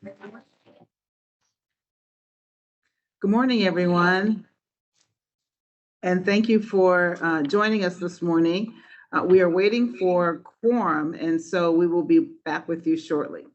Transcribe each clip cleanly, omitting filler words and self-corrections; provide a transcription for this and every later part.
Good morning, everyone. And thank you for joining us this morning. We are waiting for quorum, and so we will be back with you shortly.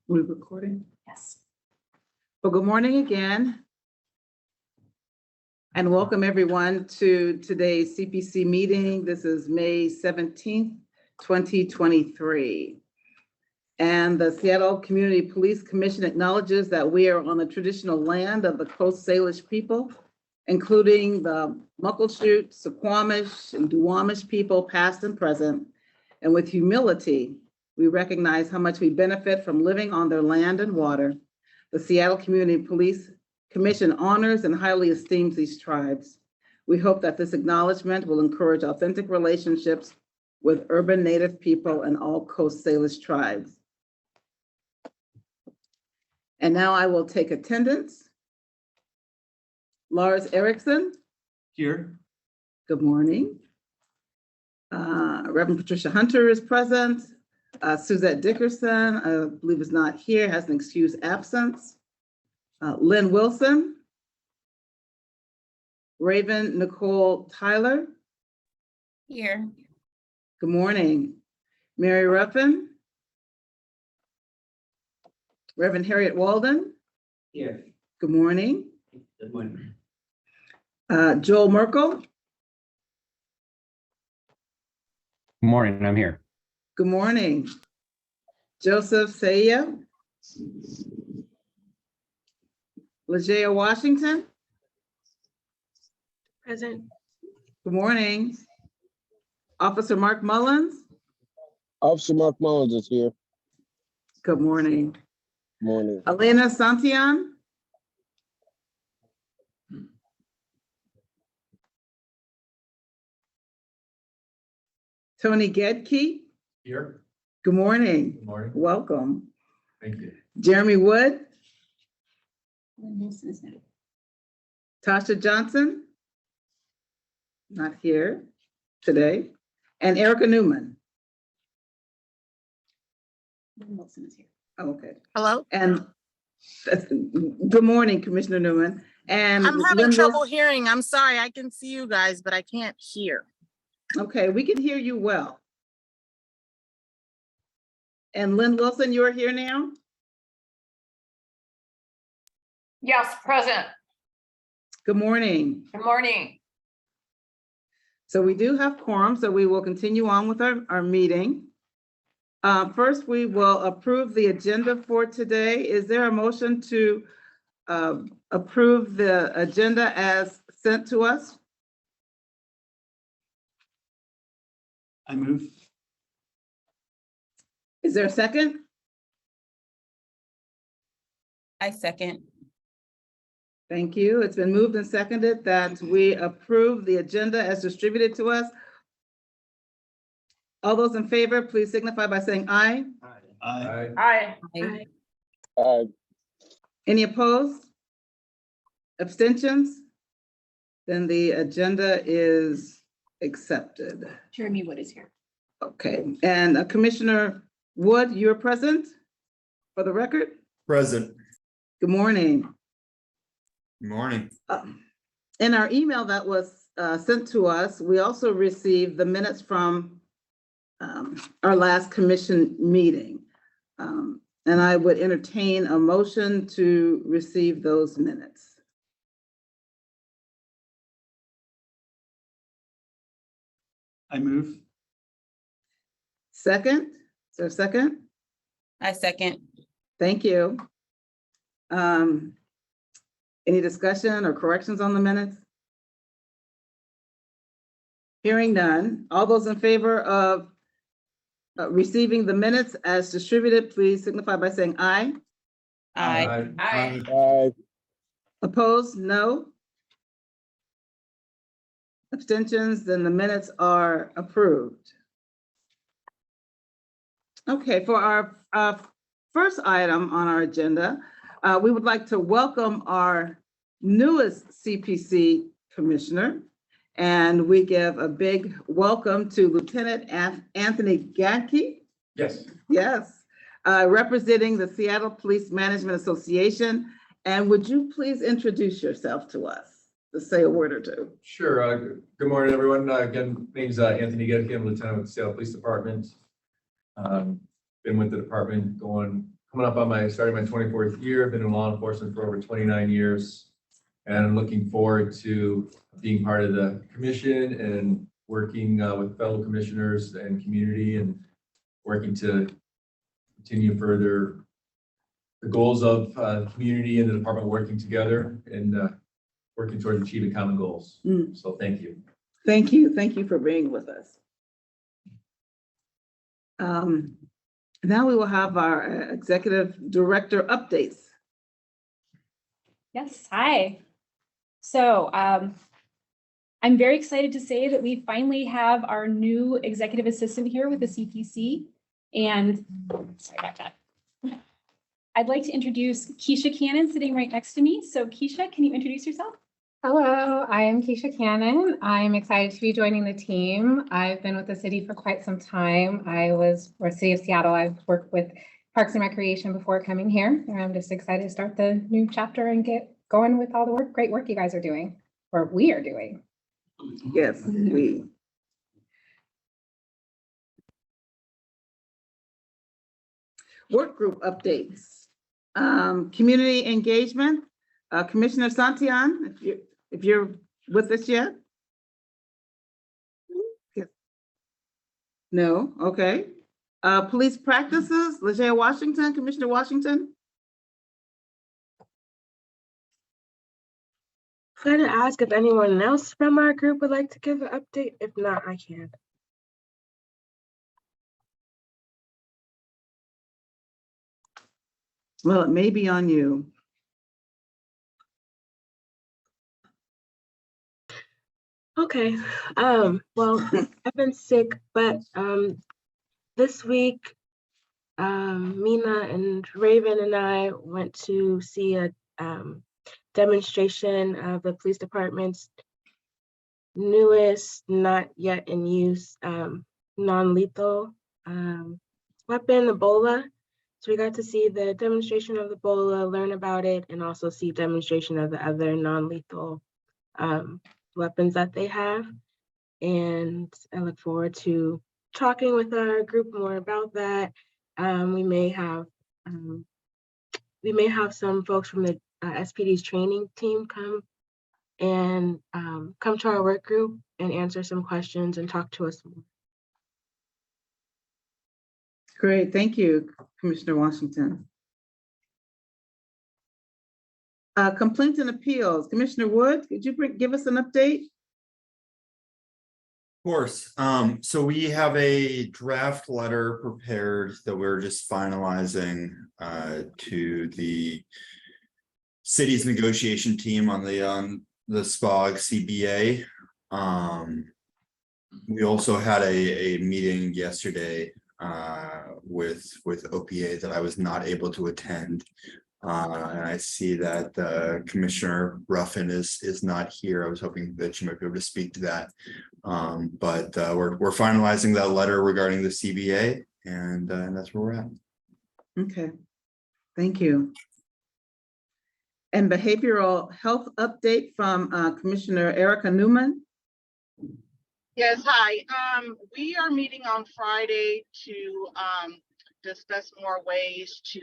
We're recording? Yes. Well, good morning again. And welcome everyone to today's CPC meeting. This is May 17th, 2023. And the Seattle Community Police Commission acknowledges that we are on the traditional land of the Coast Salish people, including the Muckleshoot, Suquamish, and Duwamish people, past and present. And with humility, we recognize how much we benefit from living on their land and water. The Seattle Community Police Commission honors and highly esteems these tribes. We hope that this acknowledgement will encourage authentic relationships with urban Native people and all Coast Salish tribes. And now I will take attendance. Lars Erickson. Here. Good morning. Reverend Patricia Hunter is present. Suzette Dickerson, I believe is not here, has an excused absence. Lynn Wilson. Raven Nicole Tyler. Here. Good morning. Mary Ruffin. Reverend Harriet Walden. Here. Good morning. Good morning. Joel Merkel. Good morning, I'm here. Good morning. Joseph Saya. Lejea Washington. Present. Good morning. Officer Mark Mullins. Officer Mark Mullins is here. Good morning. Morning. Elena Santillan. Tony Gedke. Here. Good morning. Good morning. Welcome. Thank you. Jeremy Wood. Lynn Wilson is now. Tasha Johnson. Not here today. And Erica Newman. Lynn Wilson is here. Oh, okay. Hello? And good morning, Commissioner Newman. And I'm having Lynn trouble Wilson- hearing. I'm sorry. I can see you guys, but I can't hear. Okay, we can hear you well. And Lynn Wilson, you're here now? Yes, present. Good morning. Good morning. So we do have quorum, so we will continue on with our meeting. First, we will approve the agenda for today. Is there a motion to approve the agenda as sent to us? I move. Is there a second? I second. Thank you. It's been moved and seconded that we approve the agenda as distributed to us. All those in favor, please signify by saying aye. Aye. Aye. Any opposed? Abstentions? Then the agenda is accepted. Jeremy Wood is here. Okay, and Commissioner Wood, you're present for the record? Present. Good morning. Good morning. In our email that was sent to us, we also received the minutes from our last commission meeting. And I would entertain a motion to receive those minutes. I move. Second, is there a second? I second. Thank you. Any discussion or corrections on the minutes? Hearing none. All those in favor of receiving the minutes as distributed, please signify by saying aye. Aye. Aye. Opposed, no. Abstentions, then the minutes are approved. Okay, for our first item on our agenda, we would like to welcome our newest CPC commissioner. And we give a big welcome to Lieutenant Anthony Gatkey. Yes. Yes, representing the Seattle Police Management Association. And would you please introduce yourself to us, to say a word or two? Sure. Good morning, everyone. Again, my name's Anthony Gedke. I'm Lieutenant with the Seattle Police Department. Been with the department coming up on starting my 24th year. Been in law enforcement for over 29 years. And I'm looking forward to being part of the commission and working with fellow commissioners and community and working to continue further the goals of community and the department working together and working towards achieving common goals. So thank you. Thank you. Thank you for being with us. Now we will have our executive director updates. Yes, hi. So I'm very excited to say that we finally have our new executive assistant here with the CPC. And sorry about that. I'd like to introduce Keisha Cannon sitting right next to me. So Keisha, can you introduce yourself? Hello, I am Keisha Cannon. I'm excited to be joining the team. I've been with the city for quite some time. For City of Seattle, I've worked with Parks and Recreation before coming here. And I'm just excited to start the new chapter and get going with all the great work you guys are doing, or we are doing. Yes, we. Work group updates. Community engagement. Commissioner Santillan, if you're with us yet? No, okay. Police practices, Lejay Washington, Commissioner Washington. I'm going to ask if anyone else from our group would like to give an update. If not, I can. Well, it may be on you. Okay. Well, I've been sick, but this week, Mina and Raven and I went to see a demonstration of the police department's newest, not yet in use, non-lethal weapon, Ebola. So we got to see the demonstration of the Ebola, learn about it, and also see demonstration of the other non-lethal weapons that they have. And I look forward to talking with our group more about that. We may have some folks from the SPD's training team come and come to our work group and answer some questions and talk to us more. Great, thank you, Commissioner Washington. Complaints and appeals, Commissioner Wood, could you give us an update? Of course. So we have a draft letter prepared that we're just finalizing to the city's negotiation team on the SPOG CBA. We also had a meeting yesterday with OPA that I was not able to attend. And I see that Commissioner Ruffin is not here. I was hoping that you might be able to speak to that. But we're finalizing that letter regarding the CBA, and that's where we're at. Okay, thank you. And behavioral health update from Commissioner Erica Newman. Yes, hi. We are meeting on Friday to discuss more ways to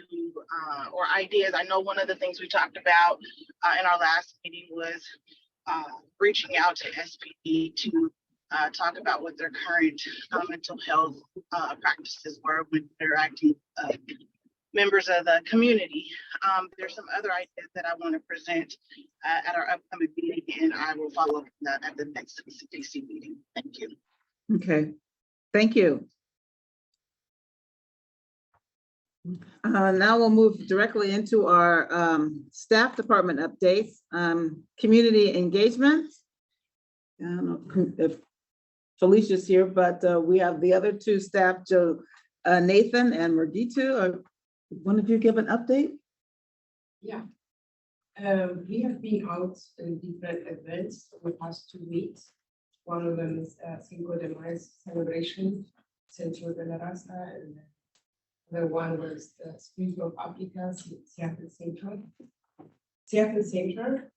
or ideas. I know one of the things we talked about in our last meeting was reaching out to SPD to talk about what their current mental health practices were when interacting with members of the community. There's some other ideas that I want to present at our upcoming meeting, and I will follow up on that at the next CPC meeting. Thank you. Okay, thank you. Now we'll move directly into our staff department updates. Community engagement. I don't know if Felicia's here, but we have the other two staff, Nathan and Murgitu. One of you give an update? Yeah. We have been out in different events over the past 2 weeks. One of them is Cinco de Mayo celebration, Centro de la Raza, and the one was the Spring of Africa, Seattle Central.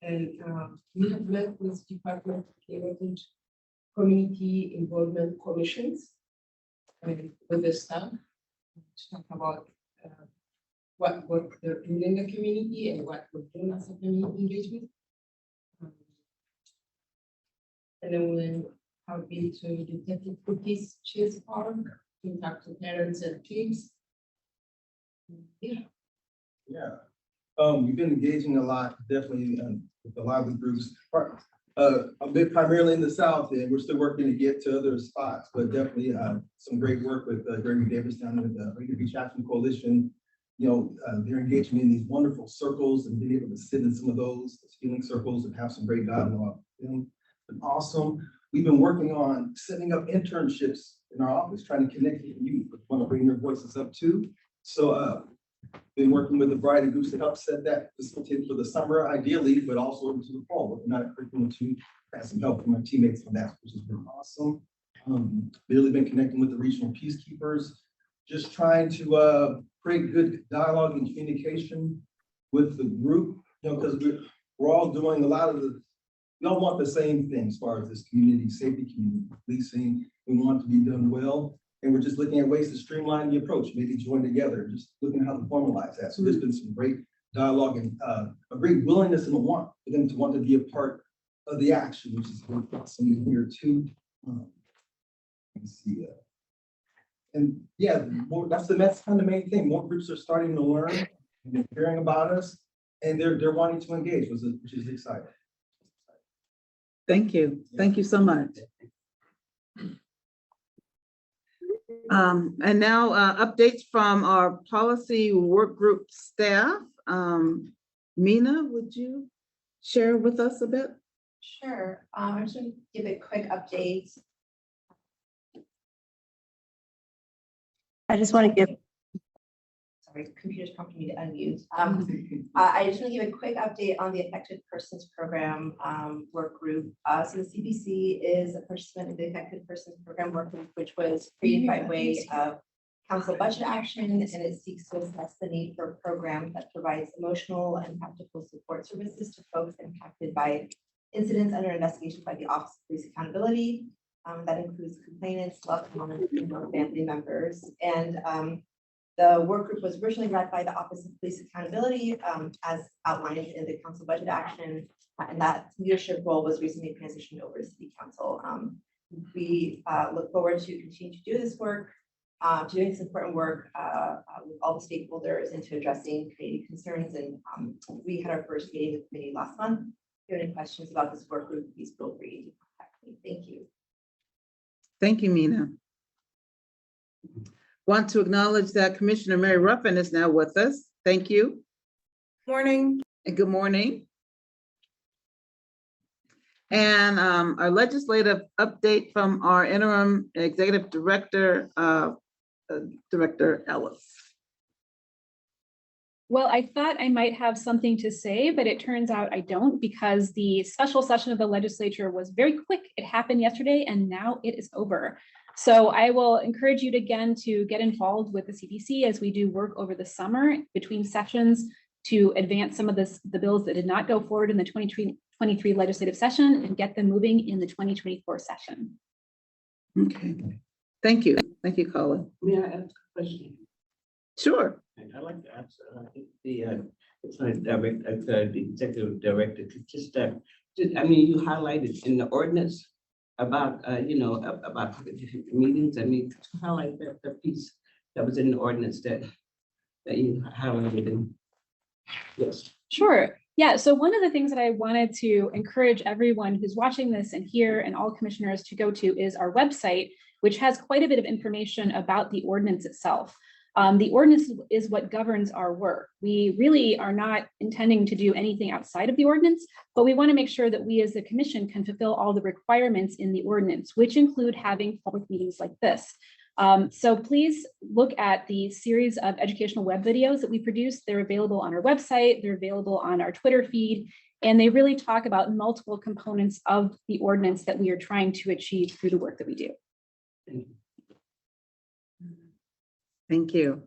And we have met with Department of Community Involvement Commissions and with the staff to talk about what they're doing in the community and what we're doing as a community engagement. And then we have been to Detective Cookies Chase Park to talk to parents and kids. Yeah. We've been engaging a lot, definitely with a lot of the groups. A bit primarily in the South, and we're still working to get to other spots, but definitely some great work with Gregory Davis down with the Rainier Beach Action Coalition. You know, they're engaging in these wonderful circles and being able to sit in some of those healing circles and have some great dialogue. And awesome. We've been working on setting up internships in our office, trying to connect with you, want to bring your voices up too. So been working with a variety of groups to help set that facilitated for the summer, ideally, but also into the fall. Looking at curriculum to have some help from my teammates on that, which has been awesome. Really been connecting with the regional peacekeepers, just trying to create good dialogue and communication with the group, you know, because we're all doing a lot of we all want the same thing as far as this community safety, community policing. We want it to be done well. And we're just looking at ways to streamline the approach, maybe join together, just looking at how to formalize that. So there's been some great dialogue and a great willingness and a want for them to want to be a part of the action, which is really awesome here too. Let's see. And yeah, that's kind of the main thing. More groups are starting to learn and they're hearing about us, and they're wanting to engage, which is exciting. Thank you. Thank you so much. And now updates from our policy work group staff. Mina, would you share with us a bit? Sure. I'm just going to give a quick update. I just want to give, sorry, computer's prompting me to unmute. I just want to give a quick update on the Affected Persons Program work group. So the CPC is a participant in the Affected Persons Program work group, which was created by way of council budget action, and it seeks to assess the need for a program that provides emotional and practical support services to folks impacted by incidents under investigation by the Office of Police Accountability. That includes complainants, loved ones, and family members. And The work group was originally led by the Office of Police Accountability, as outlined in the council budget action, and that leadership role was recently transitioned over to City Council. We look forward to continue to do this work, doing this important work with all the stakeholders and to addressing community concerns. And we had our first meeting with the committee last month. If you have any questions about this work group, please feel free to contact me. Thank you. Thank you, Mina. Want to acknowledge that Commissioner Mary Ruffin is now with us. Thank you. Morning. And good morning. And our legislative update from our interim executive director, Director Ellis. Well, I thought I might have something to say, but it turns out I don't, because the special session of the legislature was very quick. It happened yesterday and now it is over. So I will encourage you again to get involved with the CPC as we do work over the summer between sessions to advance some of the bills that did not go forward in the 2023 legislative session and get them moving in the 2024 session. Okay, thank you. Thank you, Colin. May I ask a question? Sure. I'd like to ask the executive director to just, I mean, you highlighted in the ordinance about, about meetings. I mean, to highlight that piece that was in the ordinance that you highlighted in. Yes. Sure. Yeah. So one of the things that I wanted to encourage everyone who's watching this and here and all commissioners to go to is our website, which has quite a bit of information about the ordinance itself. The ordinance is what governs our work. We really are not intending to do anything outside of the ordinance, but we want to make sure that we as the commission can fulfill all the requirements in the ordinance, which include having public meetings like this. So please look at the series of educational web videos that we produce. They're available on our website, they're available on our Twitter feed, and they really talk about multiple components of the ordinance that we are trying to achieve through the work that we do. Thank you.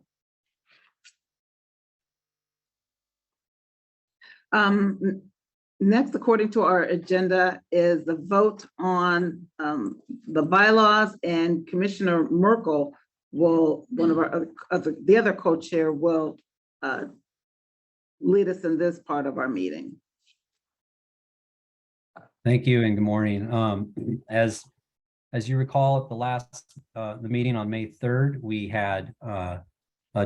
Next, according to our agenda, is the vote on the bylaws, and Commissioner Merkel will, one of our the other co-chair will lead us in this part of our meeting. Thank you and good morning. As you recall, at the last the meeting on May 3rd, we had a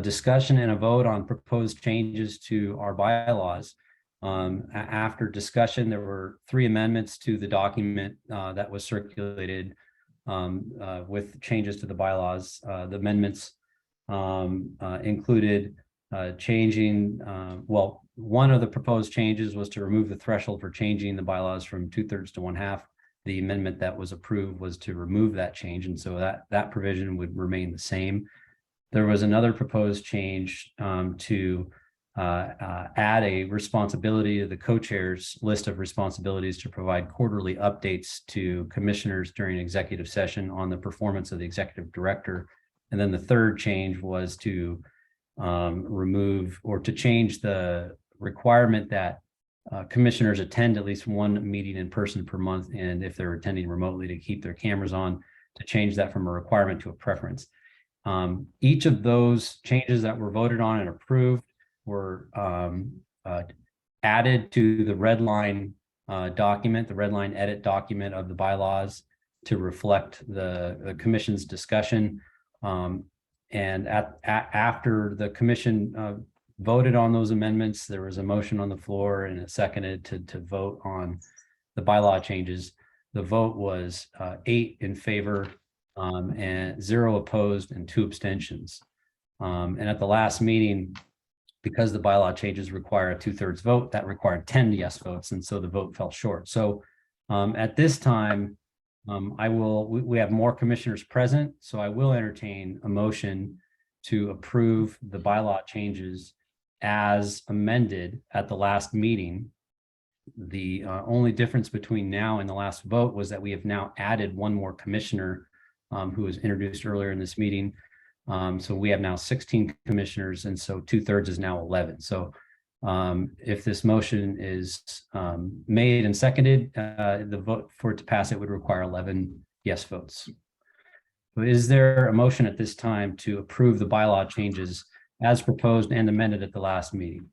discussion and a vote on proposed changes to our bylaws. After discussion, there were 3 amendments to the document that was circulated with changes to the bylaws. The amendments included changing, well, one of the proposed changes was to remove the threshold for changing the bylaws from 2/3 to 1/2. The amendment that was approved was to remove that change, and so that provision would remain the same. There was another proposed change to add a responsibility to the co-chair's list of responsibilities to provide quarterly updates to commissioners during executive session on the performance of the executive director. And then the third change was to remove or to change the requirement that commissioners attend at least one meeting in person per month, and if they're attending remotely, to keep their cameras on, to change that from a requirement to a preference. Each of those changes that were voted on and approved were added to the red line document, the red line edit document of the bylaws, to reflect the commission's discussion. And after the commission voted on those amendments, there was a motion on the floor and it seconded to vote on the bylaw changes. The vote was 8 in favor and 0 opposed and 2 abstentions. And at the last meeting, because the bylaw changes require a 2/3 vote, that required 10 yes votes, and so the vote fell short. So at this time, we have more commissioners present, so I will entertain a motion to approve the bylaw changes as amended at the last meeting. The only difference between now and the last vote was that we have now added one more commissioner who was introduced earlier in this meeting. So we have now 16 commissioners, and so 2/3 is now 11. So if this motion is made and seconded, the vote for it to pass, it would require 11 yes votes. So is there a motion at this time to approve the bylaw changes as proposed and amended at the last meeting.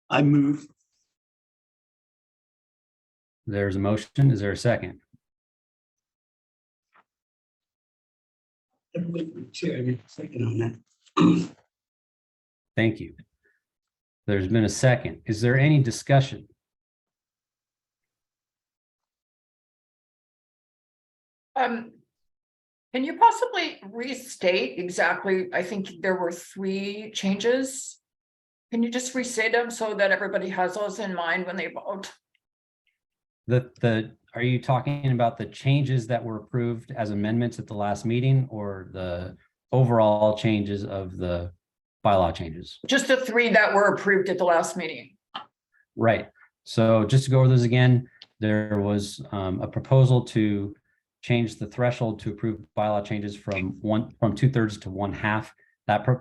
I move. There's a motion. Is there a second? Second on that. Thank you. There's been a second. Is there any discussion? Can you possibly restate exactly, I think there were 3 changes. Can you just restate them so that everybody has those in mind when they vote? Are you talking about the changes that were approved as amendments at the last meeting, or the overall changes of the bylaw changes? Just the 3 that were approved at the last meeting. Right. So just to go over those again, there was a proposal to change the threshold to approve bylaw changes from 2/3 to 1/2.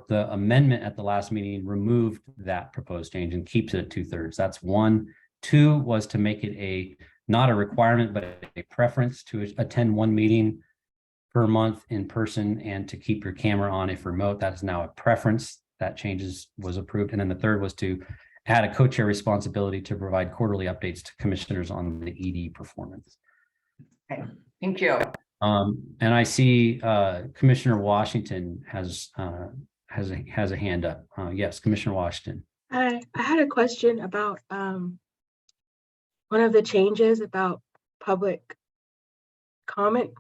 The amendment at the last meeting removed that proposed change and keeps it at 2/3. That's 1. 2 was to make it not a requirement, but a preference to attend 1 meeting per month in person and to keep your camera on if remote. That is now a preference. That was approved. And then the 3rd was to add a co-chair responsibility to provide quarterly updates to commissioners on the ED performance. Okay, thank you. And I see Commissioner Washington has a hand up. Yes, Commissioner Washington. I had a question about one of the changes about public comment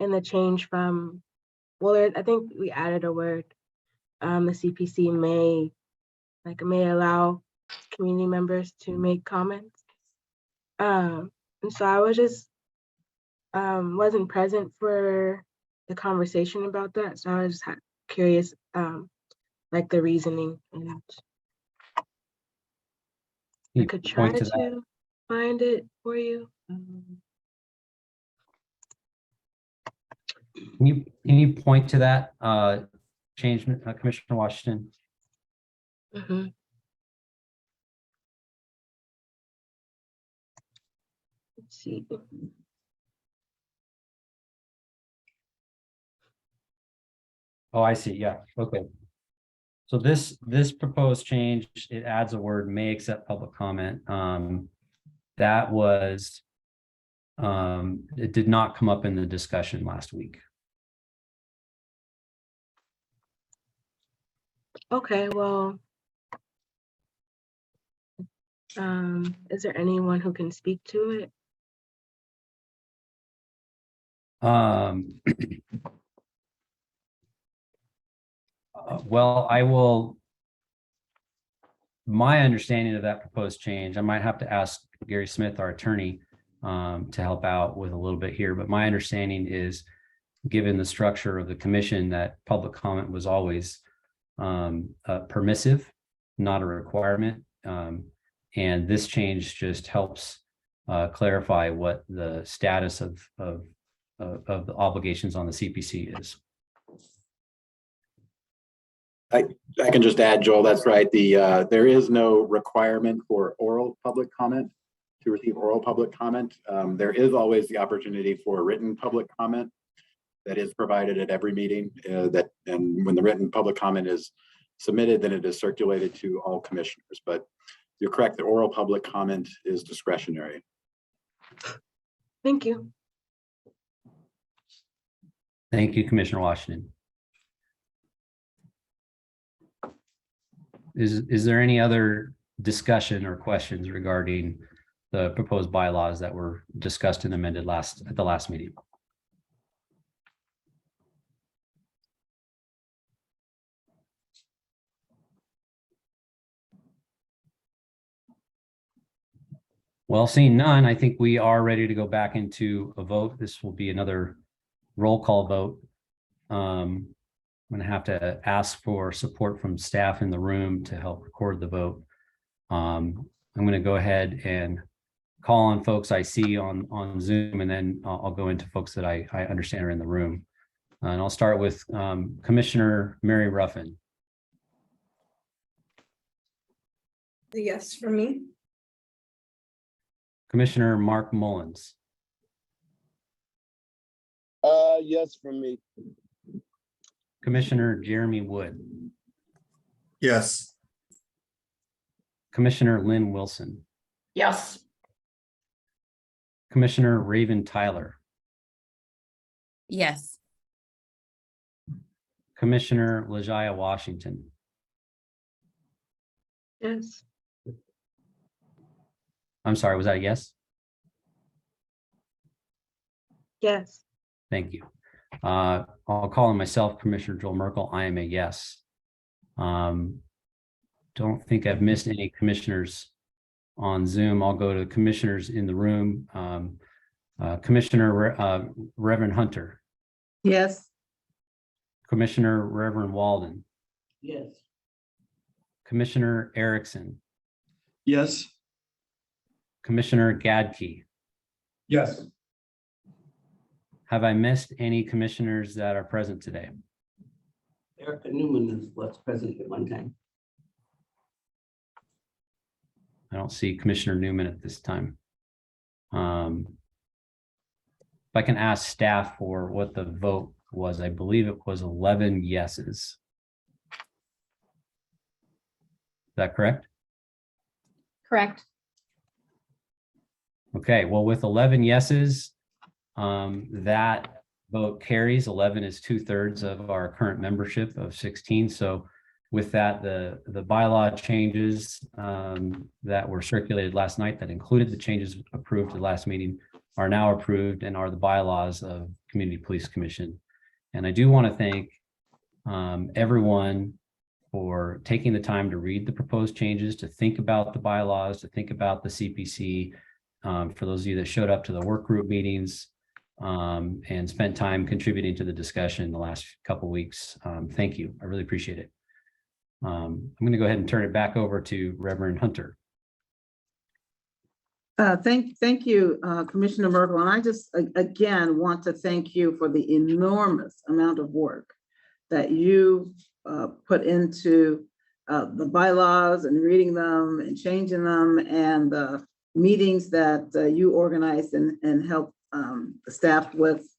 and the change from, well, I think we added a word, the CPC may allow community members to make comments. And so I was just, wasn't present for the conversation about that. So I was just curious, like the reasoning, and I could try to find it for you. Can you point to that change, Commissioner Washington? Mm-hmm. Let's see. Oh, I see. Yeah. Okay. So this proposed change, it adds a word may accept public comment. That was, it did not come up in the discussion last week. Okay, well, is there anyone who can speak to it? Well, my understanding of that proposed change, I might have to ask Gary Smith, our attorney, to help out with a little bit here, but my understanding is, given the structure of the commission, that public comment was always permissive, not a requirement. And this change just helps clarify what the status of the obligations on the CPC is. I can just add, Joel, that's right. There is no requirement for oral public comment, to receive oral public comment. There is always the opportunity for written public comment that is provided at every meeting, and when the written public comment is submitted, then it is circulated to all commissioners. But you're correct, the oral public comment is discretionary. Thank you. Thank you, Commissioner Washington. Is there any other discussion or questions regarding the proposed bylaws that were discussed and amended at the last meeting? Well, seeing none, I think we are ready to go back into a vote. This will be another roll call vote. I'm going to have to ask for support from staff in the room to help record the vote. I'm going to go ahead and call on folks I see on Zoom, and then I'll go into folks that I understand are in the room. And I'll start with Commissioner Mary Ruffin. Yes, for me. Commissioner Mark Mullins. Yes, from me. Commissioner Jeremy Wood, Yes. Commissioner Lynn Wilson, Yes. Commissioner Raven Tyler, Yes. Commissioner Lajaya Washington, Yes. I'm sorry, was that a yes? Yes. Thank you. I'll call on myself, Commissioner Joel Merkel. I am a yes. Don't think I've missed any commissioners on Zoom. I'll go to commissioners in the room. Commissioner Reverend Hunter, Yes. Commissioner Reverend Walden, Yes. Commissioner Erickson, Yes. Commissioner Gadke. Yes. Have I missed any commissioners that are present today? Erica Newman was present at one time. I don't see Commissioner Newman at this time. If I can ask staff for what the vote was, I believe it was 11 yeses. Is that correct? Correct. Okay, well, with 11 yeses, that vote carries. 11 is 2/3 of our current membership of 16. So with that, the bylaw changes that were circulated last night that included the changes approved at the last meeting are now approved and are the bylaws of Community Police Commission. And I do want to thank everyone for taking the time to read the proposed changes, to think about the bylaws, to think about the CPC. For those of you that showed up to the work group meetings and spent time contributing to the discussion in the last couple of weeks. Thank you. I really appreciate it. I'm going to go ahead and turn it back over to Reverend Hunter. Thank you, Commissioner Merkel. And I just, again, want to thank you for the enormous amount of work that you put into the bylaws and reading them and changing them, and the meetings that you organized and helped the staff with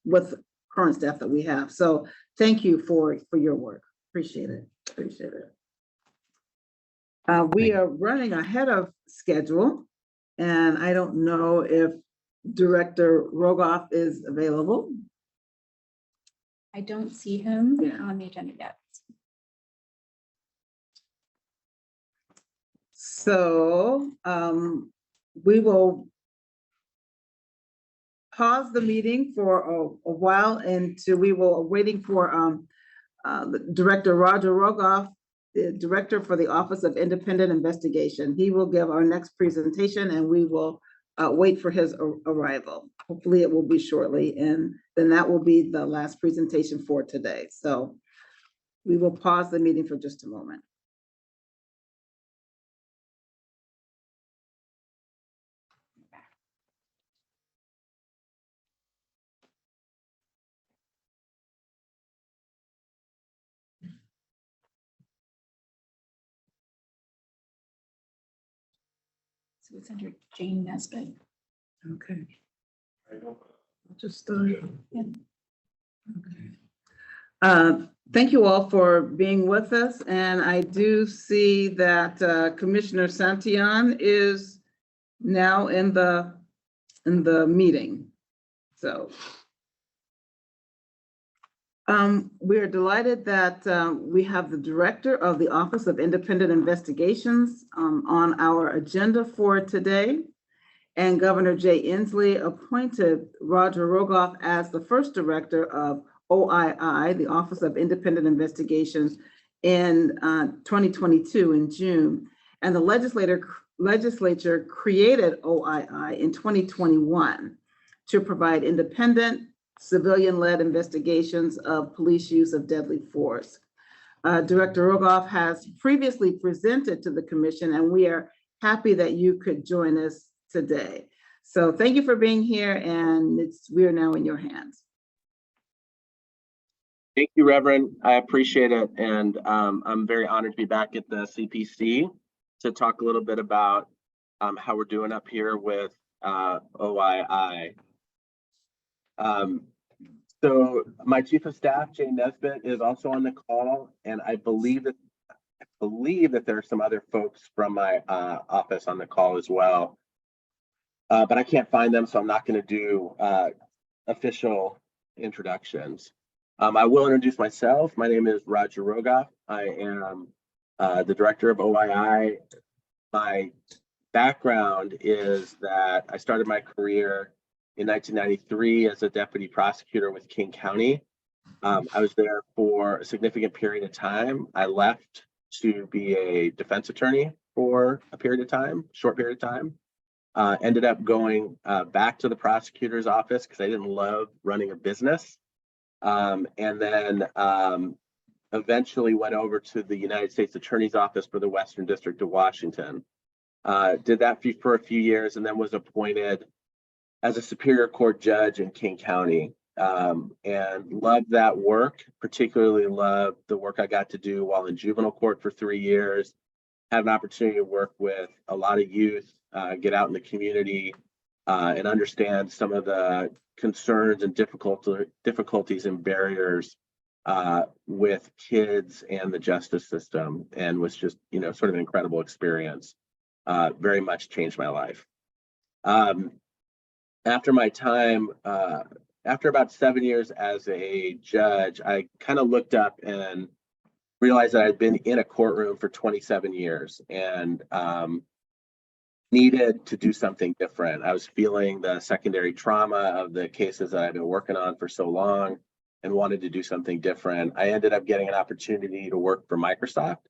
current staff that we have. So thank you for your work. Appreciate it. Appreciate it. We are running ahead of schedule, and I don't know if Director Rogoff is available. I don't see him on the agenda yet. So we will pause the meeting for a while until we will waiting for Director Roger Rogoff, the Director for the Office of Independent Investigation. He will give our next presentation, and we will wait for his arrival. Hopefully it will be shortly, and then that will be the last presentation for today. So we will pause the meeting for just a moment. So it's under Jane Nesbitt. Okay. I'll just start. Yeah. Okay. Thank you all for being with us. And I do see that Commissioner Santillan is now in the meeting. So we are delighted that we have the Director of the Office of Independent Investigations on our agenda for today. And Governor Jay Inslee appointed Roger Rogoff as the first Director of OII, the Office of Independent Investigations, in 2022 in June. And the legislature created OII in 2021 to provide independent, civilian-led investigations of police use of deadly force. Director Rogoff has previously presented to the commission, and we are happy that you could join us today. So thank you for being here, and we are now in your hands. Thank you, Reverend. I appreciate it. And I'm very honored to be back at the CPC to talk a little bit about how we're doing up here with OII. So my chief of staff, Jane Nesbitt, is also on the call, and I believe that there are some other folks from my office on the call as well. But I can't find them, so I'm not going to do official introductions. I will introduce myself. My name is Roger Rogoff. I am the director of OII. My background is that I started my career in 1993 as a deputy prosecutor with King County. I was there for a significant period of time. I left to be a defense attorney for a period of time, short period of time. Ended up going back to the prosecutor's office because I didn't love running a business. And then eventually went over to the United States Attorney's Office for the Western District of Washington. Did that for a few years and then was appointed as a Superior Court judge in King County. And loved that work, particularly loved the work I got to do while in juvenile court for 3 years. Had an opportunity to work with a lot of youth, get out in the community and understand some of the concerns and difficulties and barriers with kids and the justice system, and was just, sort of an incredible experience. Very much changed my life. After my time, after about 7 years as a judge, I kind of looked up and realized that I'd been in a courtroom for 27 years and needed to do something different. I was feeling the secondary trauma of the cases that I've been working on for so long and wanted to do something different. I ended up getting an opportunity to work for Microsoft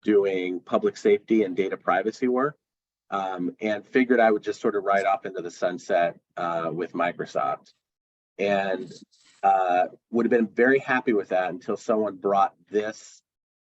doing public safety and data privacy work, and figured I would just sort of ride off into the sunset with Microsoft. And would have been very happy with that until someone brought this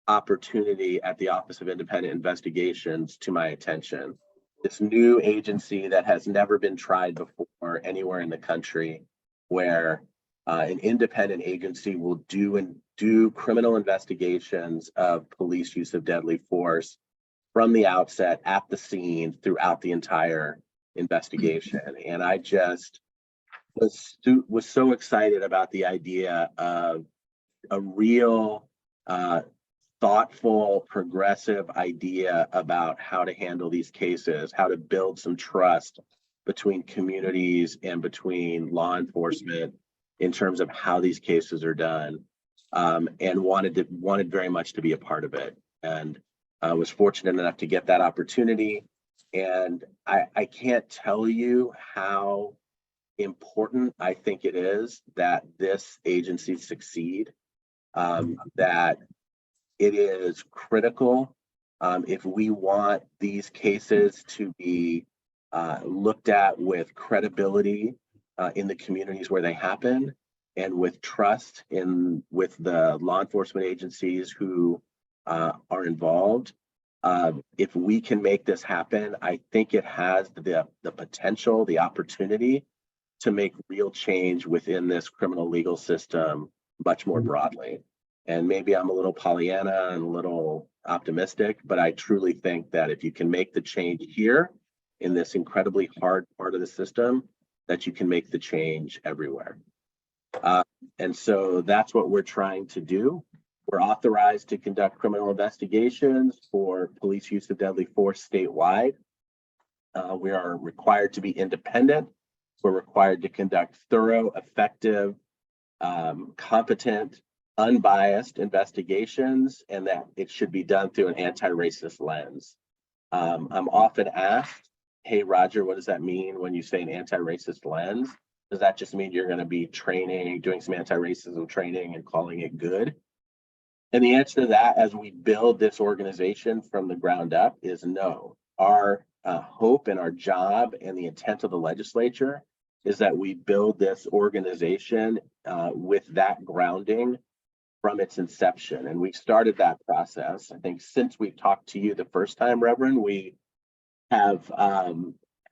opportunity at the Office of Independent Investigations to my attention. This new agency that has never been tried before anywhere in the country, where an independent agency will do criminal investigations of police use of deadly force from the outset, at the scene, throughout the entire investigation. And I just was so excited about the idea of a real thoughtful, progressive idea about how to handle these cases, how to build some trust between communities and between law enforcement in terms of how these cases are done, and wanted very much to be a part of it. And I was fortunate enough to get that opportunity. And I can't tell you how important I think it is that this agency succeed, that it is critical if we want these cases to be looked at with credibility in the communities where they happen, and with trust with the law enforcement agencies who are involved. If we can make this happen, I think it has the potential, the opportunity to make real change within this criminal legal system much more broadly. And maybe I'm a little Pollyanna and a little optimistic, but I truly think that if you can make the change here in this incredibly hard part of the system, that you can make the change everywhere. And so that's what we're trying to do. We're authorized to conduct criminal investigations for police use of deadly force statewide. We are required to be independent. We're required to conduct thorough, effective, competent, unbiased investigations, and that it should be done through an anti-racist lens. I'm often asked, hey, Roger, what does that mean when you say an anti-racist lens? Does that just mean you're going to be doing some anti-racism training and calling it good? And the answer to that, as we build this organization from the ground up, is no. Our hope and our job and the intent of the legislature is that we build this organization with that grounding from its inception. And we've started that process. I think since we talked to you the first time, Reverend, we have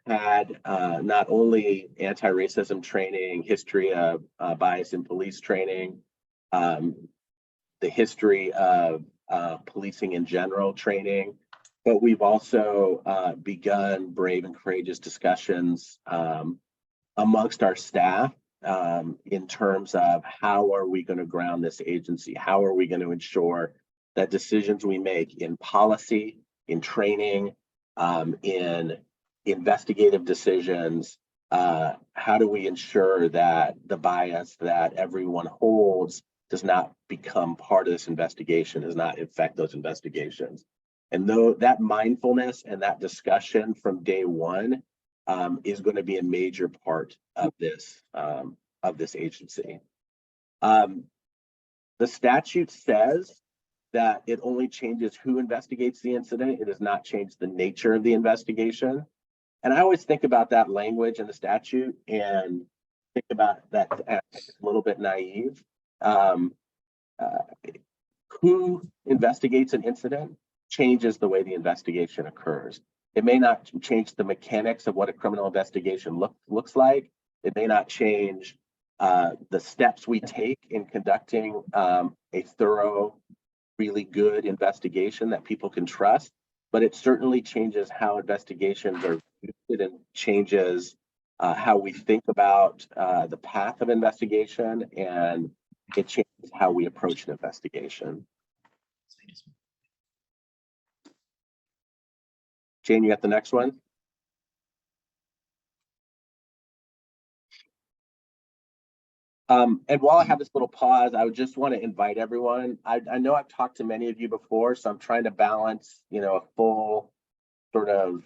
had not only anti-racism training, history of bias in police training, the history of policing in general training, but we've also begun brave and courageous discussions amongst our staff in terms of how are we going to ground this agency? How are we going to ensure that decisions we make in policy, in training, in investigative decisions, how do we ensure that the bias that everyone holds does not become part of this investigation, does not affect those investigations? And though that mindfulness and that discussion from day one is going to be a major part of this agency. The statute says that it only changes who investigates the incident. It does not change the nature of the investigation. And I always think about that language in the statute and think about that as a little bit naive. Who investigates an incident changes the way the investigation occurs. It may not change the mechanics of what a criminal investigation looks like. It may not change the steps we take in conducting a thorough, really good investigation that people can trust, but it certainly changes how investigations are viewed and changes how we think about the path of investigation, and it changes how we approach an investigation. Jane, you got the next one? And while I have this little pause, I would just want to invite everyone. I know I've talked to many of you before, so I'm trying to balance, a full sort of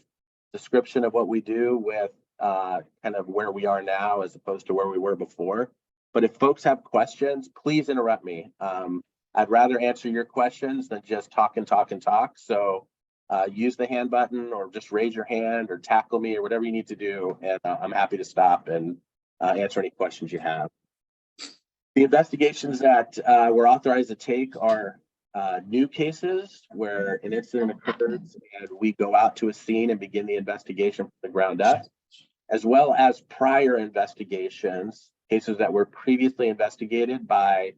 description of what we do with kind of where we are now as opposed to where we were before. But if folks have questions, please interrupt me. I'd rather answer your questions than just talk and talk and talk. So use the hand button or just raise your hand or tackle me or whatever you need to do. And I'm happy to stop and answer any questions you have. The investigations that we're authorized to take are new cases where an incident occurs and we go out to a scene and begin the investigation from the ground up, as well as prior investigations, cases that were previously investigated by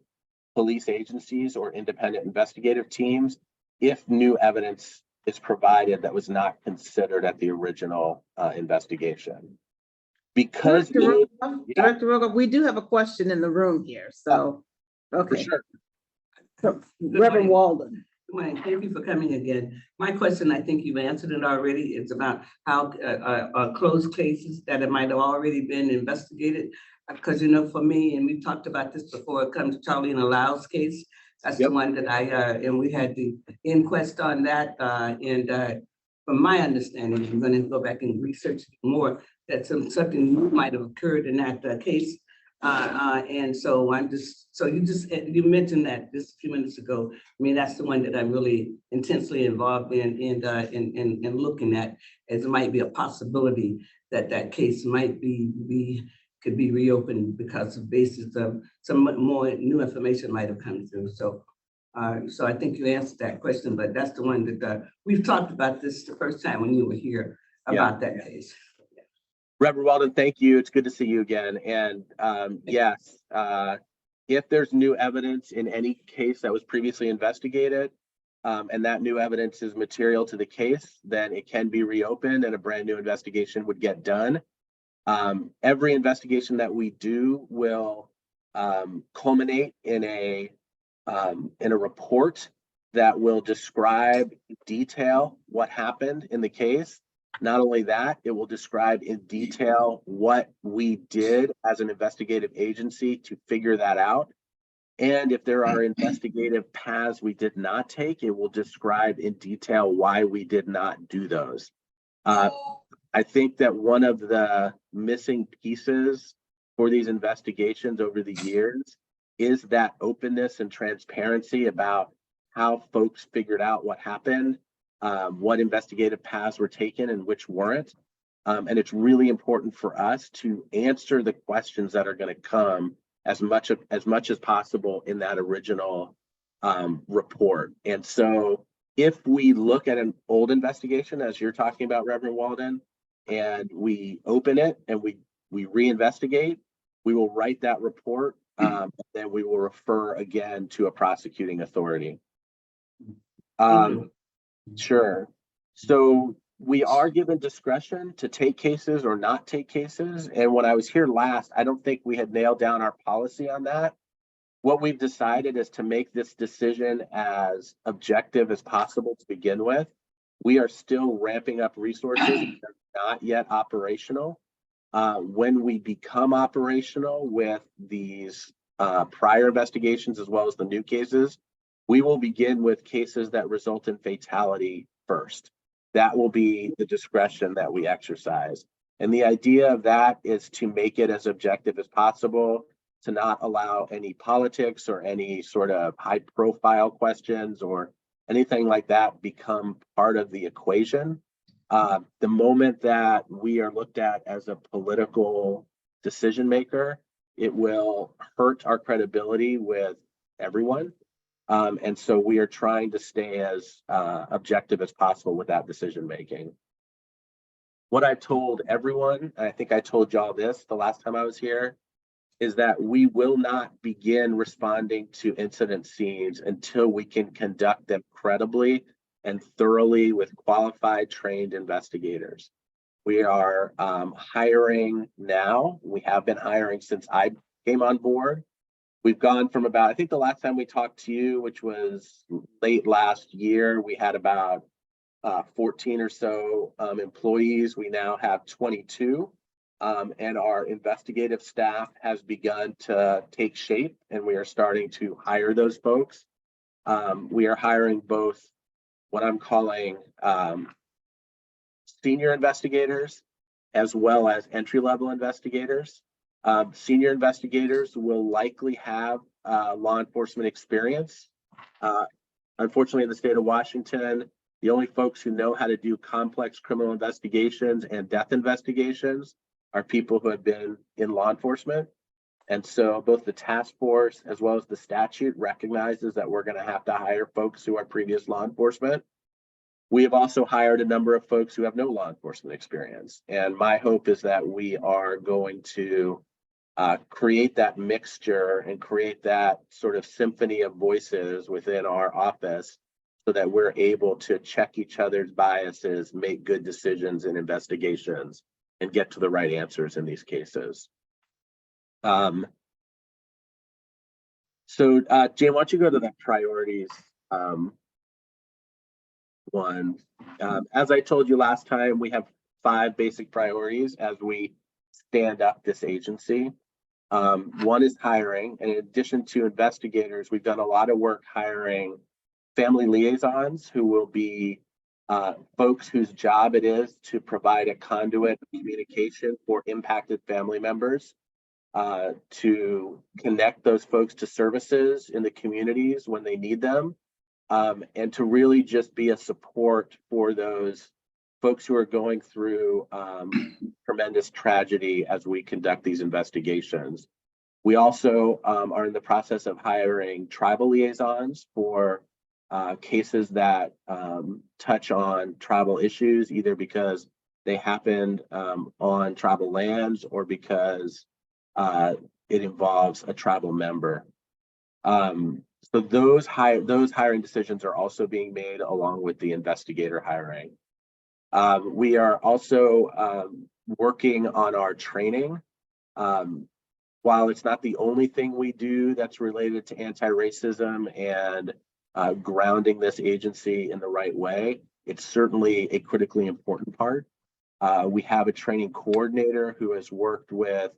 police agencies or independent investigative teams, if new evidence is provided that was not considered at the original investigation. Because Director Rogoff, we do have a question in the room here, so, okay. Sure. So, Reverend Walden. Thank you for coming again. My question, I think you've answered it already. It's about how closed cases that it might have already been investigated. Because, for me, and we've talked about this before, it comes to Charlie and Allows case. That's the one that and we had the inquest on that. From my understanding, I'm going to go back and research more, that something new might have occurred in that case. And so you mentioned that just a few minutes ago. I mean, that's the one that I'm really intensely involved in looking at, as it might be a possibility that that case might could be reopened because of basis of some more new information might have come through. So I think you answered that question, but that's the one that we've talked about this the first time when you were here about that case. Reverend Walden, thank you. It's good to see you again. And yes, if there's new evidence in any case that was previously investigated, and that new evidence is material to the case, then it can be reopened and a brand new investigation would get done. Every investigation that we do will culminate in a report that will describe in detail what happened in the case. Not only that, it will describe in detail what we did as an investigative agency to figure that out. And if there are investigative paths we did not take, it will describe in detail why we did not do those. I think that one of the missing pieces for these investigations over the years is that openness and transparency about how folks figured out what happened, what investigative paths were taken and which weren't. And it's really important for us to answer the questions that are going to come as much as possible in that original report. And so if we look at an old investigation, as you're talking about, Reverend Walden, and we open it and we reinvestigate, we will write that report, and then we will refer again to a prosecuting authority. Sure. So We are given discretion to take cases or not take cases. And when I was here last, I don't think we had nailed down our policy on that. What we've decided is to make this decision as objective as possible to begin with. We are still ramping up resources that are not yet operational. When we become operational with these prior investigations as well as the new cases, we will begin with cases that result in fatality first. That will be the discretion that we exercise. And the idea of that is to make it as objective as possible, to not allow any politics or any sort of high profile questions or anything like that become part of the equation. The moment that we are looked at as a political decision maker, it will hurt our credibility with everyone. And so we are trying to stay as objective as possible with that decision making. What I've told everyone, and I think I told y'all this the last time I was here, is that we will not begin responding to incident scenes until we can conduct them credibly and thoroughly with qualified, trained investigators. We are hiring now. We have been hiring since I came on board. We've gone from about, I think the last time we talked to you, which was late last year, we had about 14 or so employees. We now have 22. And our investigative staff has begun to take shape, and we are starting to hire those folks. We are hiring both what I'm calling senior investigators as well as entry-level investigators. Senior investigators will likely have law enforcement experience. Unfortunately, in the state of Washington, the only folks who know how to do complex criminal investigations and death investigations are people who have been in law enforcement. And so both the task force as well as the statute recognizes that we're going to have to hire folks who are previous law enforcement. We have also hired a number of folks who have no law enforcement experience. And my hope is that we are going to create that mixture and create that sort of symphony of voices within our office so that we're able to check each other's biases, make good decisions in investigations, and get to the right answers in these cases. So Jane, why don't you go to the priorities one. As I told you last time, we have 5 basic priorities as we stand up this agency. One is hiring, and in addition to investigators, we've done a lot of work hiring family liaisons who will be folks whose job it is to provide a conduit of communication for impacted family members, to connect those folks to services in the communities when they need them, and to really just be a support for those folks who are going through tremendous tragedy as we conduct these investigations. We also are in the process of hiring tribal liaisons for cases that touch on tribal issues, either because they happened on tribal lands or because it involves a tribal member. So those hiring decisions are also being made along with the investigator hiring. We are also working on our training. While it's not the only thing we do that's related to anti-racism and grounding this agency in the right way, it's certainly a critically important part. We have a training coordinator who has worked with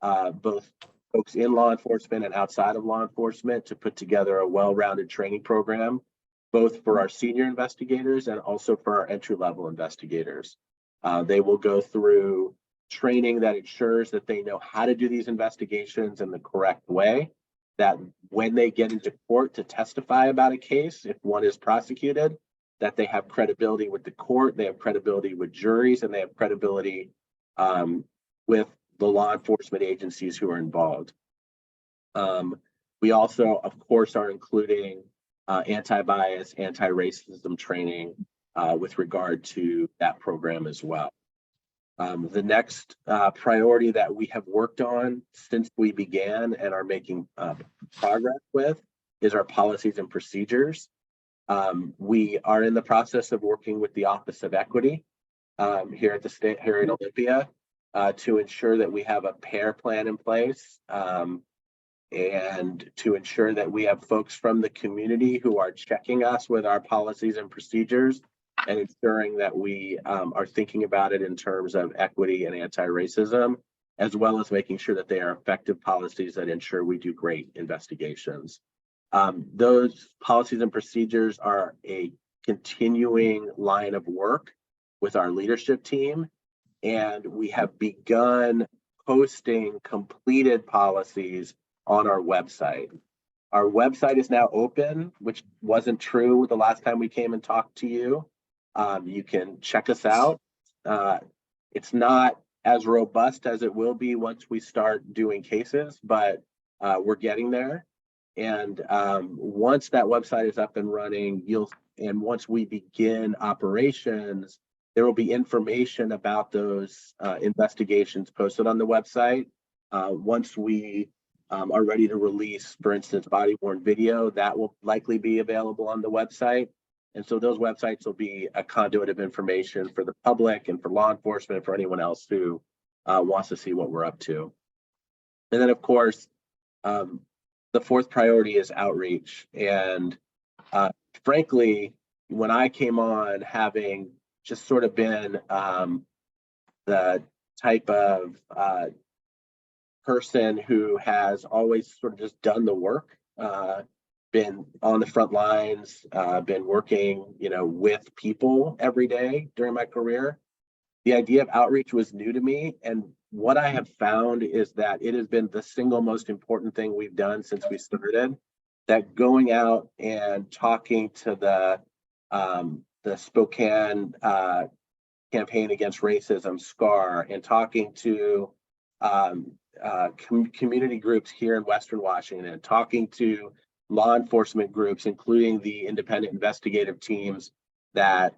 both folks in law enforcement and outside of law enforcement to put together a well-rounded training program, both for our senior investigators and also for our entry-level investigators. They will go through training that ensures that they know how to do these investigations in the correct way, that when they get into court to testify about a case, if one is prosecuted, that they have credibility with the court, they have credibility with juries, and they have credibility with the law enforcement agencies who are involved. We also, of course, are including anti-bias, anti-racism training with regard to that program as well. The next priority that we have worked on since we began and are making progress with is our policies and procedures. We are in the process of working with the Office of Equity here at the state, here in Olympia, to ensure that we have a pair plan in place, and to ensure that we have folks from the community who are checking us with our policies and procedures, and ensuring that we are thinking about it in terms of equity and anti-racism, as well as making sure that they are effective policies that ensure we do great investigations. Those policies and procedures are a continuing line of work with our leadership team, and we have begun posting completed policies on our website. Our website is now open, which wasn't true the last time we came and talked to you. You can check us out. It's not as robust as it will be once we start doing cases, but we're getting there. And once that website is up and running, once we begin operations, there will be information about those investigations posted on the website. Once we are ready to release, for instance, body-worn video, that will likely be available on the website. And so those websites will be a conduit of information for the public and for law enforcement and for anyone else who wants to see what we're up to. And then, of course, the fourth priority is outreach. And frankly, when I came on, having just sort of been the type of person who has always sort of just done the work, been on the front lines, been working, with people every day during my career. The idea of outreach was new to me. And what I have found is that it has been the single most important thing we've done since we started, that going out and talking to the Spokane Campaign Against Racism, SCAR, and talking to community groups here in Western Washington, talking to law enforcement groups, including the independent investigative teams that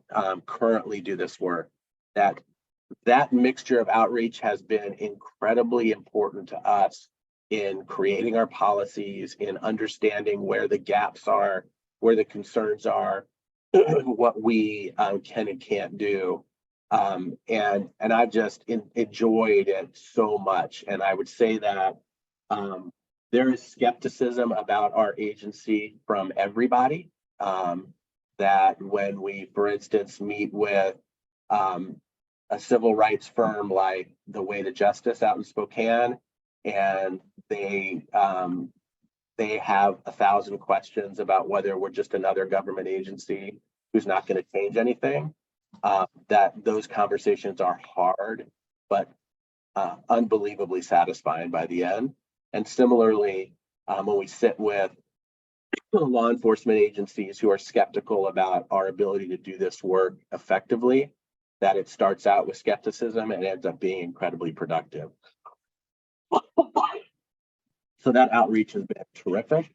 currently do this work. That mixture of outreach has been incredibly important to us in creating our policies, in understanding where the gaps are, where the concerns are, what we can and can't do. And I've just enjoyed it so much. And I would say that there is skepticism about our agency from everybody. That when we, for instance, meet with a civil rights firm like the Way to Justice out in Spokane, and they have 1,000 questions about whether we're just another government agency who's not going to change anything. That those conversations are hard, but unbelievably satisfying by the end. And similarly, when we sit with law enforcement agencies who are skeptical about our ability to do this work effectively, that it starts out with skepticism and ends up being incredibly productive. So that outreach has been terrific.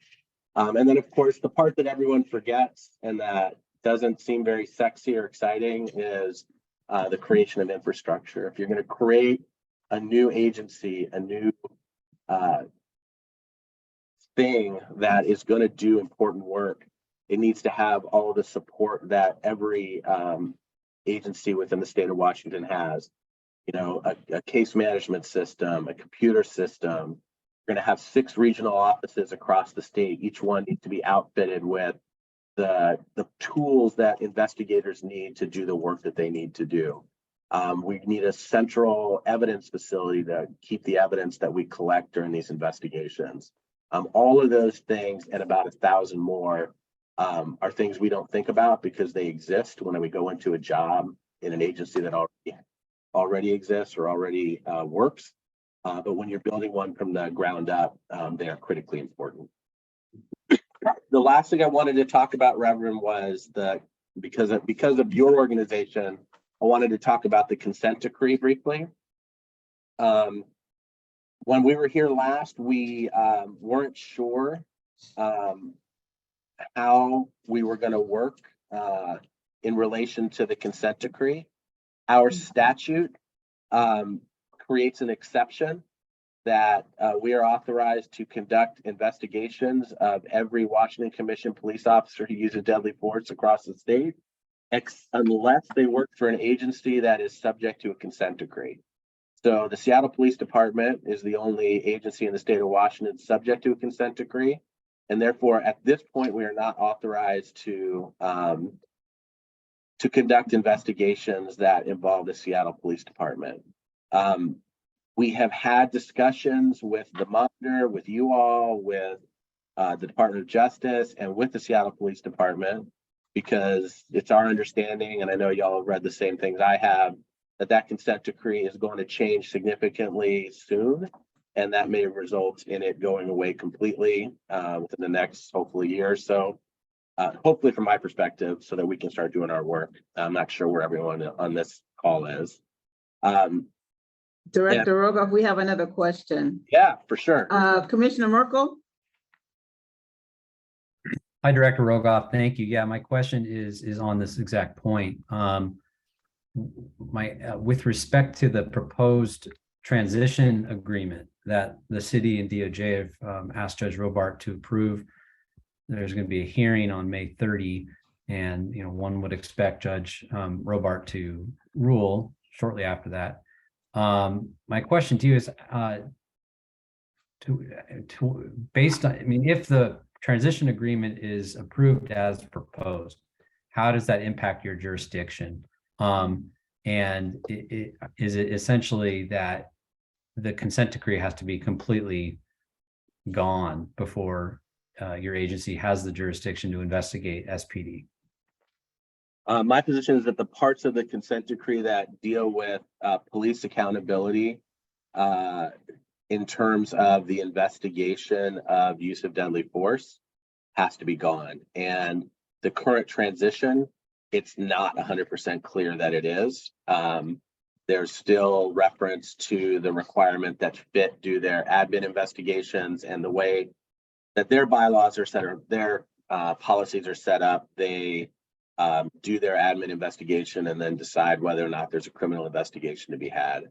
And then, of course, the part that everyone forgets and that doesn't seem very sexy or exciting is the creation of infrastructure. If you're going to create a new agency, a new thing that is going to do important work, it needs to have all of the support that every agency within the state of Washington has. A case management system, a computer system. We're going to have 6 regional offices across the state. Each one needs to be outfitted with the tools that investigators need to do the work that they need to do. We need a central evidence facility to keep the evidence that we collect during these investigations. All of those things and about 1,000 more are things we don't think about because they exist when we go into a job in an agency that already exists or already works. But when you're building one from the ground up, they are critically important. The last thing I wanted to talk about, Reverend, was because of your organization, I wanted to talk about the consent decree briefly. When we were here last, we weren't sure how we were going to work in relation to the consent decree. Our statute creates an exception that we are authorized to conduct investigations of every Washington Commission police officer who uses deadly force across the state. unless they work for an agency that is subject to a consent decree. So the Seattle Police Department is the only agency in the state of Washington subject to a consent decree. And therefore, at this point, we are not authorized to conduct investigations that involve the Seattle Police Department. We have had discussions with the monitor, with you all, with the Department of Justice, and with the Seattle Police Department, because it's our understanding, and I know y'all have read the same things I have, that consent decree is going to change significantly soon, and that may result in it going away completely within the next, hopefully, year or so. Hopefully from my perspective, so that we can start doing our work. I'm not sure where everyone on this call is. Director Rogoff, we have another question. Yeah, for sure. Commissioner Merkel? Hi, Director Rogoff. Thank you. Yeah, my question is on this exact point. With respect to the proposed transition agreement that the city and DOJ have asked Judge Robart to approve, there's going to be a hearing on May 30, and one would expect Judge Robart to rule shortly after that. My question to you is, based on, if the transition agreement is approved as proposed, how does that impact your jurisdiction? And is it essentially that the consent decree has to be completely gone before your agency has the jurisdiction to investigate SPD? My position is that the parts of the consent decree that deal with police accountability in terms of the investigation of use of deadly force has to be gone. And the current transition, it's not 100% clear that it is. There's still reference to the requirement that FIT do their admin investigations, and the way that their bylaws are set, or their policies are set up, they do their admin investigation and then decide whether or not there's a criminal investigation to be had.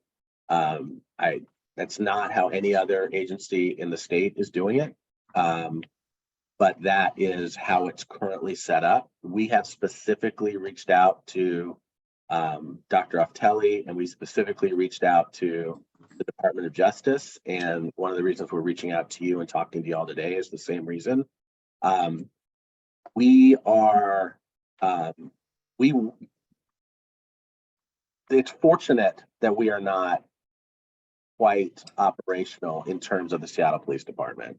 That's not how any other agency in the state is doing it. But that is how it's currently set up. We have specifically reached out to Dr. Oftelli, and we specifically reached out to the Department of Justice. And one of the reasons we're reaching out to you and talking to you all today is the same reason. It's fortunate that we are not quite operational in terms of the Seattle Police Department.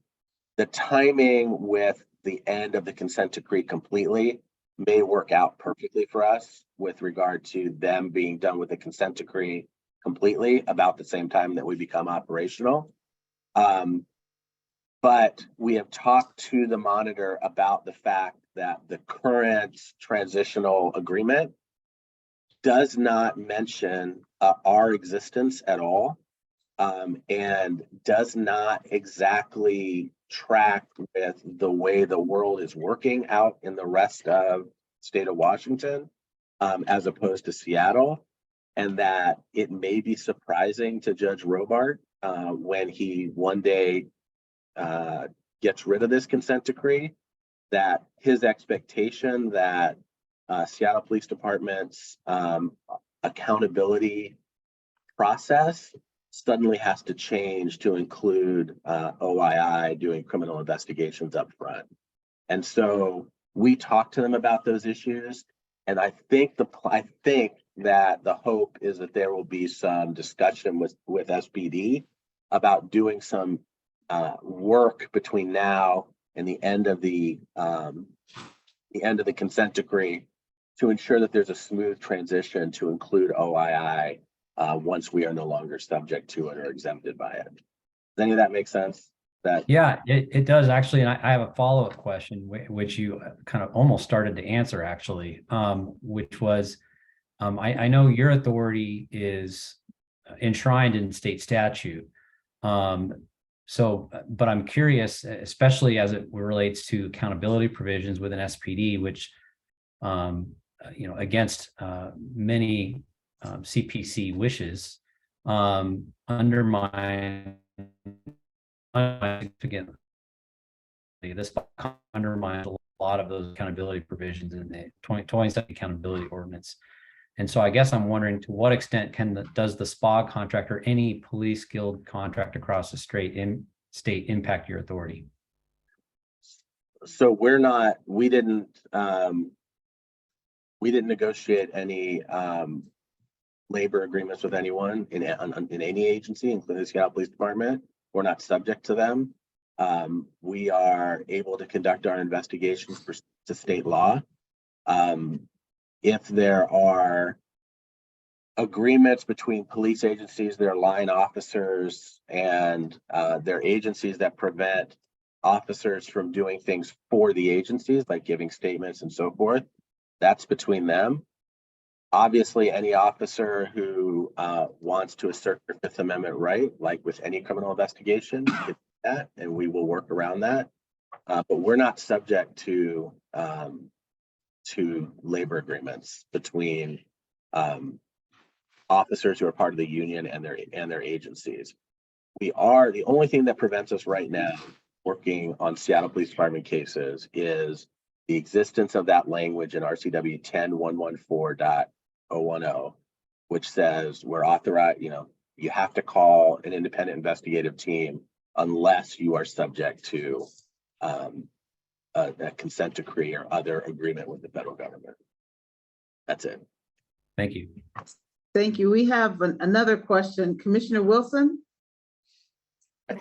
The timing with the end of the consent decree completely may work out perfectly for us with regard to them being done with the consent decree completely about the same time that we become operational. But we have talked to the monitor about the fact that the current transitional agreement does not mention our existence at all, and does not exactly track with the way the world is working out in the rest of the state of Washington, as opposed to Seattle. And that it may be surprising to Judge Robart when he one day gets rid of this consent decree, that his expectation that Seattle Police Department's accountability process suddenly has to change to include OII doing criminal investigations up front. And so we talked to them about those issues, and I think that the hope is that there will be some discussion with SPD about doing some work between now and the end of the consent decree to ensure that there's a smooth transition to include OII once we are no longer subject to it or exempted by it. Does any of that make sense? Yeah, it does actually. And I have a follow-up question, which you kind of almost started to answer actually, which was, I know your authority is enshrined in state statute. But I'm curious, especially as it relates to accountability provisions within SPD, which, against many CPC wishes, undermine significantly. This undermines the lot of those accountability provisions in the 2020 accountability ordinance. And so I guess I'm wondering, to what extent does the SPA contract or any police guild contract across the state impact your authority? So we didn't negotiate any labor agreements with anyone in any agency, including the Seattle Police Department. We're not subject to them. We are able to conduct our investigations to state law. If there are agreements between police agencies, their line officers, and their agencies that prevent officers from doing things for the agencies, like giving statements and so forth, that's between them. Obviously, any officer who wants to assert their Fifth Amendment right, like with any criminal investigation, can do that, and we will work around that. But we're not subject to labor agreements between officers who are part of the union and their agencies. The only thing that prevents us right now working on Seattle Police Department cases is the existence of that language in RCW 10.114.010, which says we're authorized, you have to call an independent investigative team unless you are subject to a consent decree or other agreement with the federal government. That's it. Thank you. Thank you. We have another question. Commissioner Wilson?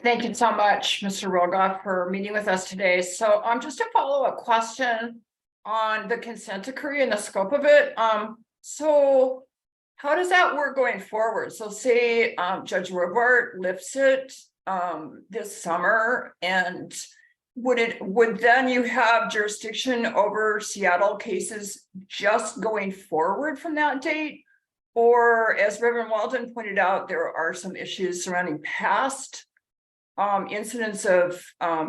Thank you so much, Mr. Rogoff, for meeting with us today. So just a follow-up question on the consent decree and the scope of it. So how does that work going forward? So say Judge Robart lifts it this summer, and would then you have jurisdiction over Seattle cases just going forward from that date? Or, as Reverend Walden pointed out, there are some issues surrounding past incidents of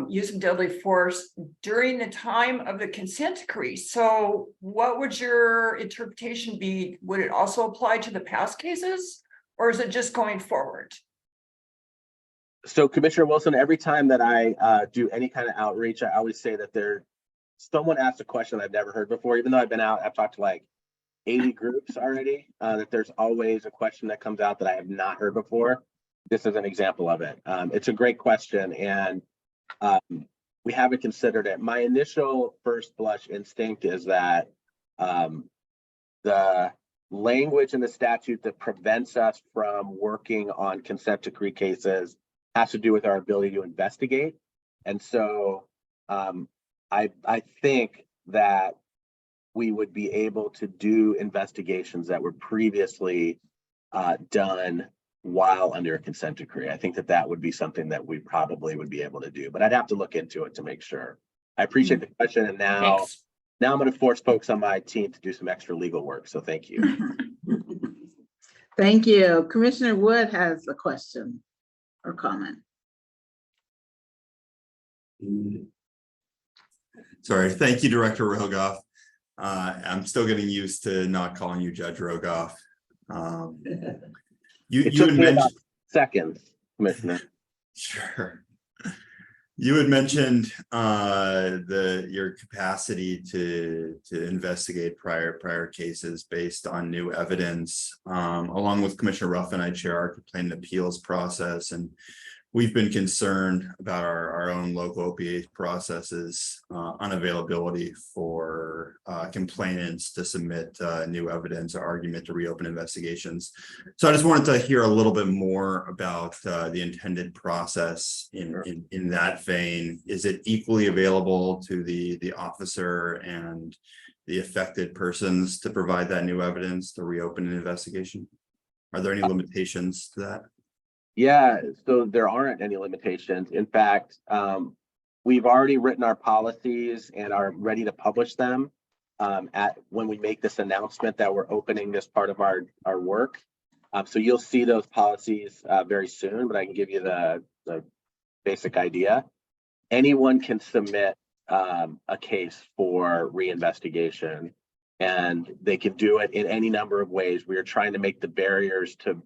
use of deadly force during the time of the consent decree. So what would your interpretation be? Would it also apply to the past cases, or is it just going forward? So Commissioner Wilson, every time that I do any kind of outreach, I always say that someone asked a question I've never heard before, even though I've talked to like 80 groups already, that there's always a question that comes out that I have not heard before. This is an example of it. It's a great question, and we haven't considered it. My initial first blush instinct is that the language in the statute that prevents us from working on consent decree cases has to do with our ability to investigate. And so I think that we would be able to do investigations that were previously done while under a consent decree. I think that would be something that we probably would be able to do, but I'd have to look into it to make sure. I appreciate the question, and now I'm going to force folks on my team to do some extra legal work, so thank you. Thank you. Commissioner Wood has a question or comment. Sorry, thank you, Director Rogoff. I'm still getting used to not calling you Judge Rogoff. You had mentioned seconds, Commissioner. Sure. You had mentioned your capacity to investigate prior cases based on new evidence. Along with Commissioner Ruffin, I chair our complaint appeals process, and we've been concerned about our own local OPA processes, unavailability for complainants to submit new evidence or argument to reopen investigations. So I just wanted to hear a little bit more about the intended process in that vein. Is it equally available to the officer and the affected persons to provide that new evidence to reopen an investigation? Are there any limitations to that? Yeah, so there aren't any limitations. In fact, we've already written our policies and are ready to publish them when we make this announcement that we're opening this part of our work. So you'll see those policies very soon, but I can give you the basic idea. Anyone can submit a case for reinvestigation, and they can do it in any number of ways. We are trying to make the barriers to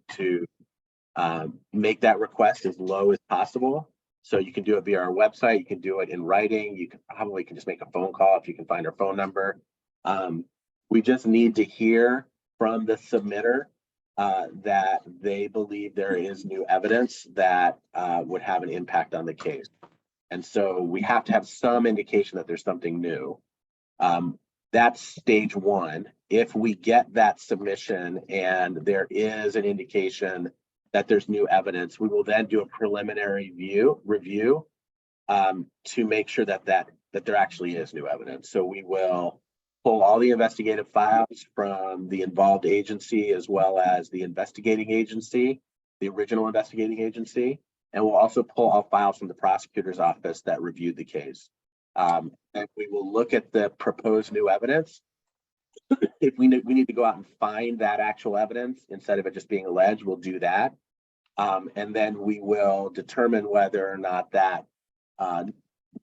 make that request as low as possible. So you can do it via our website, you can do it in writing, you can probably just make a phone call if you can find our phone number. We just need to hear from the submitter that they believe there is new evidence that would have an impact on the case. And so we have to have some indication that there's something new. That's stage one. If we get that submission and there is an indication that there's new evidence, we will then do a preliminary review to make sure that there actually is new evidence. So we will pull all the investigative files from the involved agency as well as the investigating agency, the original investigating agency, and we'll also pull all files from the prosecutor's office that reviewed the case. And we will look at the proposed new evidence. If we need to go out and find that actual evidence instead of it just being alleged, we'll do that. And then we will determine whether or not that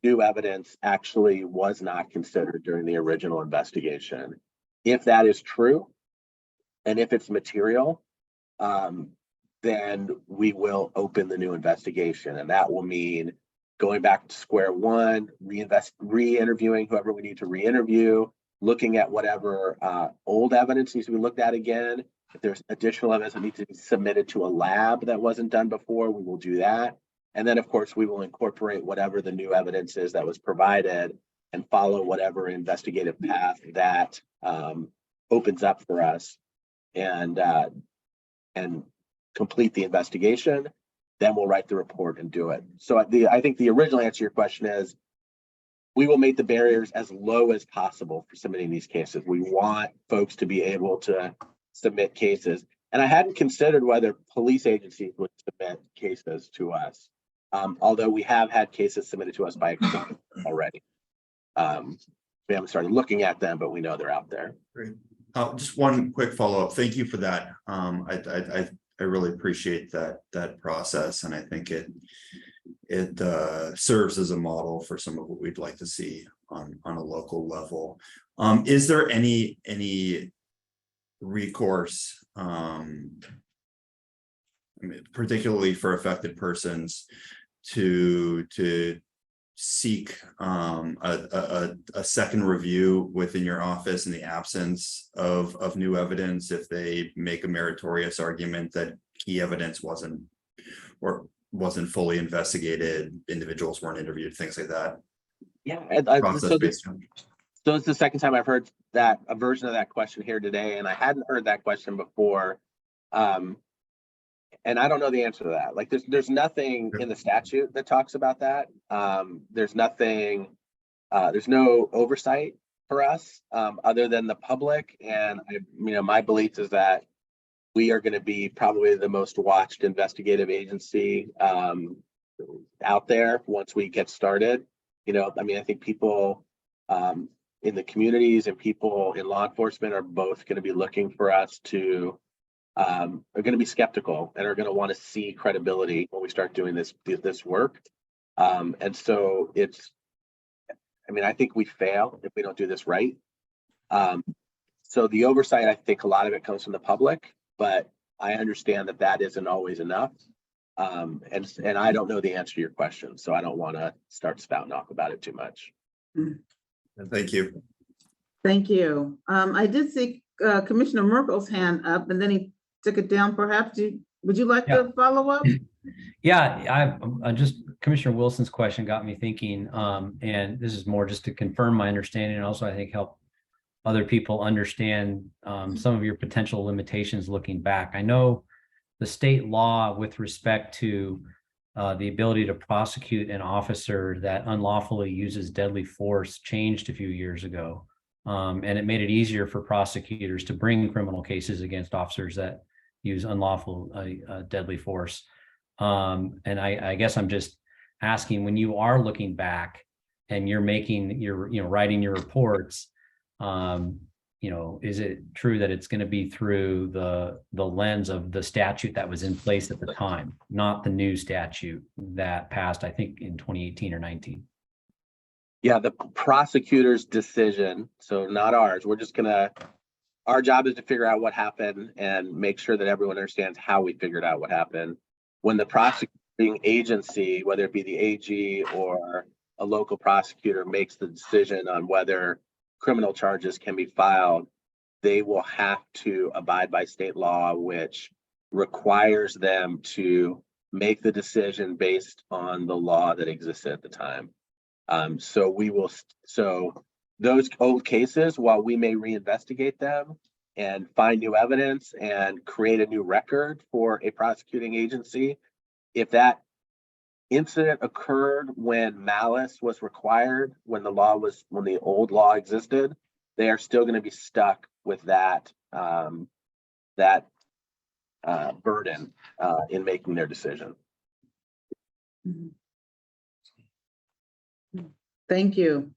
new evidence actually was not considered during the original investigation. If that is true, and if it's material, then we will open the new investigation. And that will mean going back to square one, re-interviewing whoever we need to re-interview, looking at whatever old evidence needs to be looked at again. If there's additional evidence that needs to be submitted to a lab that wasn't done before, we will do that. And then, of course, we will incorporate whatever the new evidence is that was provided and follow whatever investigative path that opens up for us and complete the investigation. Then we'll write the report and do it. So I think the original answer to your question is we will make the barriers as low as possible for submitting these cases. We want folks to be able to submit cases. And I hadn't considered whether police agencies would submit cases to us, although we have had cases submitted to us by already. We haven't started looking at them, but we know they're out there. Great. Just one quick follow-up. Thank you for that. I really appreciate that process, and I think it serves as a model for some of what we'd like to see on a local level. Is there any recourse, particularly for affected persons, to seek a second review within your office in the absence of new evidence if they make a meritorious argument that key evidence wasn't fully investigated, individuals weren't interviewed, things like that? Yeah, so it's the second time I've heard that a version of that question here today, and I hadn't heard that question before. And I don't know the answer to that. Like there's nothing in the statute that talks about that. There's nothing, there's no oversight for us other than the public. And my belief is that we are going to be probably the most watched investigative agency out there once we get started. I think people in the communities and people in law enforcement are both going to be looking for us to are going to be skeptical and are going to want to see credibility when we start doing this work. And so I think we fail if we don't do this right. So the oversight, I think a lot of it comes from the public, but I understand that isn't always enough. And I don't know the answer to your question, so I don't want to start spouting off about it too much. Thank you. Thank you. I did see Commissioner Merkel's hand up, and then he took it down. Perhaps would you like to follow up? Yeah, I just Commissioner Wilson's question got me thinking, and this is more just to confirm my understanding, and also I think help other people understand some of your potential limitations looking back. I know the state law with respect to the ability to prosecute an officer that unlawfully uses deadly force changed a few years ago. And it made it easier for prosecutors to bring criminal cases against officers that use unlawful deadly force. And I guess I'm just asking, when you are looking back and you're making your, writing your reports, is it true that it's going to be through the lens of the statute that was in place at the time, not the new statute that passed, I think, in 2018 or 19? Yeah, the prosecutor's decision, so not ours. Our job is to figure out what happened and make sure that everyone understands how we figured out what happened. When the prosecutor agency, whether it be the AG or a local prosecutor, makes the decision on whether criminal charges can be filed, they will have to abide by state law, which requires them to make the decision based on the law that existed at the time. So those old cases, while we may reinvestigate them and find new evidence and create a new record for a prosecuting agency, if that incident occurred when malice was required, when the old law existed, they are still going to be stuck with that burden in making their decision. Thank you.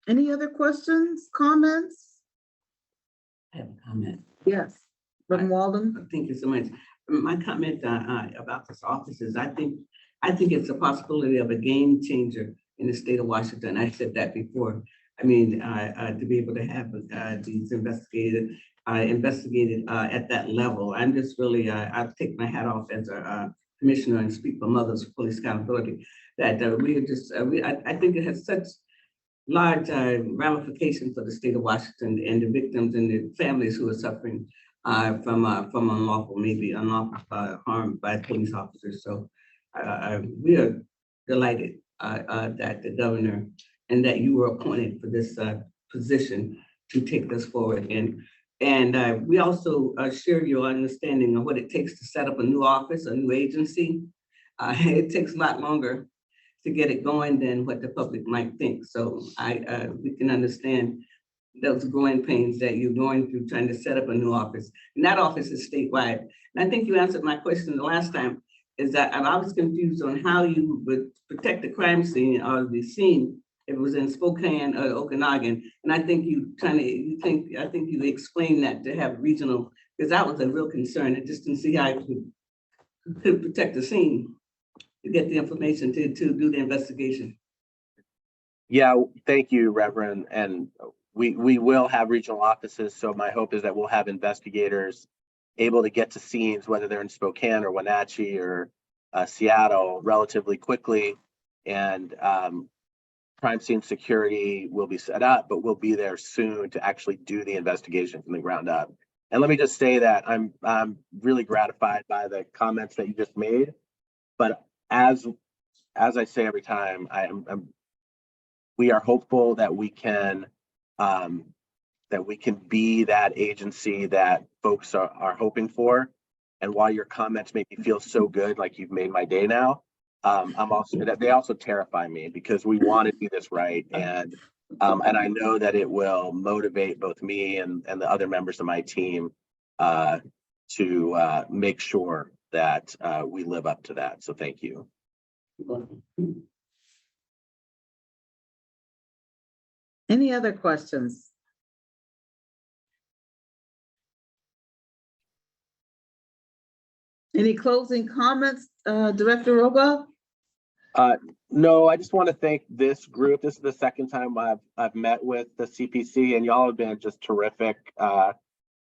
Any other questions, comments? I have a comment. Yes, Reverend Walden. Thank you so much. My comment about this office is I think it's a possibility of a game changer in the state of Washington. I said that before. I mean, to be able to have these investigated at that level. I'm just really, I'll take my hat off as a commissioner and speak for Mothers for Police Accountability, that we are just, I think it has such large ramifications for the state of Washington and the victims and the families who are suffering from unlawful harm by police officers. So we are delighted that the governor and that you were appointed for this position to take this forward. And we also share your understanding of what it takes to set up a new office, a new agency. It takes a lot longer to get it going than what the public might think. So we can understand those growing pains that you're going through trying to set up a new office. And that office is statewide. And I think you answered my question the last time, is that I was confused on how you would protect the crime scene or the scene if it was in Spokane or Okanagan. And I think you explained that to have regional, because that was a real concern. I just didn't see how you could protect the scene to get the information to do the investigation. Yeah, thank you, Reverend. And we will have regional offices. So my hope is that we'll have investigators able to get to scenes, whether they're in Spokane or Wenatchee or Seattle, relatively quickly. And crime scene security will be set up, but we'll be there soon to actually do the investigation from the ground up. And let me just say that I'm really gratified by the comments that you just made. But as I say every time, we are hopeful that we can be that agency that folks are hoping for. And while your comments make me feel so good, like you've made my day now, they also terrify me, because we want to do this right, and I know that it will motivate both me and the other members of my team to make sure that we live up to that. So thank you. Any other questions? Any closing comments, Director Rogoff? No, I just want to thank this group. This is the second time I've met with the CPC, and y'all have been just terrific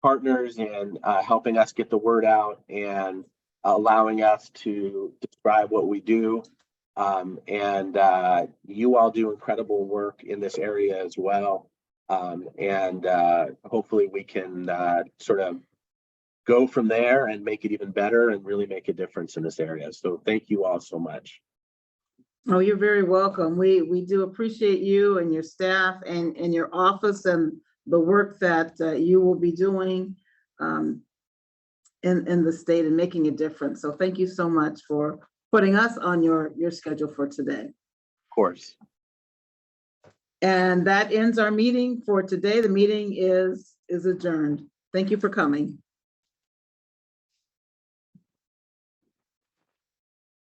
partners in helping us get the word out and allowing us to describe what we do. And you all do incredible work in this area as well. And hopefully we can sort of go from there and make it even better and really make a difference in this area. So thank you all so much. Oh, you're very welcome. We do appreciate you and your staff and your office and the work that you will be doing in the state and making a difference. So thank you so much for putting us on your schedule for today. Of course. And that ends our meeting for today. The meeting is adjourned. Thank you for coming.